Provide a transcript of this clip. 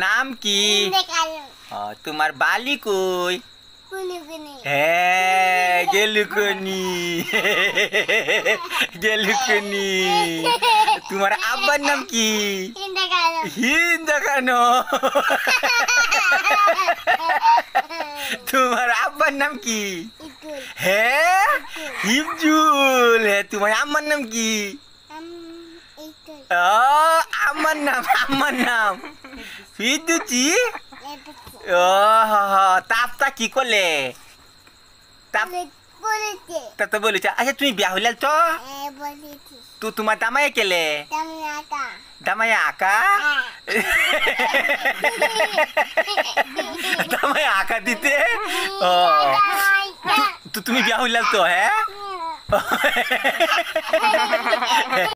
নাম কি? তোমার বালি কই? হ্যাঁ গেলুকনি গেলুকনি। তোমার আব্বার নাম কি? হিন্দ কেন? তোমার আব্বার নাম কি? হ্যাঁ হিফজুল। হ্যাঁ তোমার আম্মার নাম কি? আমার নাম ফিদুচি। ও তাপটা কি করলে? তা তো বলেছে। আচ্ছা তুমি বিয়া হইলাল তো? তো তোমার দামাই কেলে? দামাই আঁকা দামাই আঁকা দিতে। ও তো তুমি বিয়া হইলাল তো? হ্যাঁ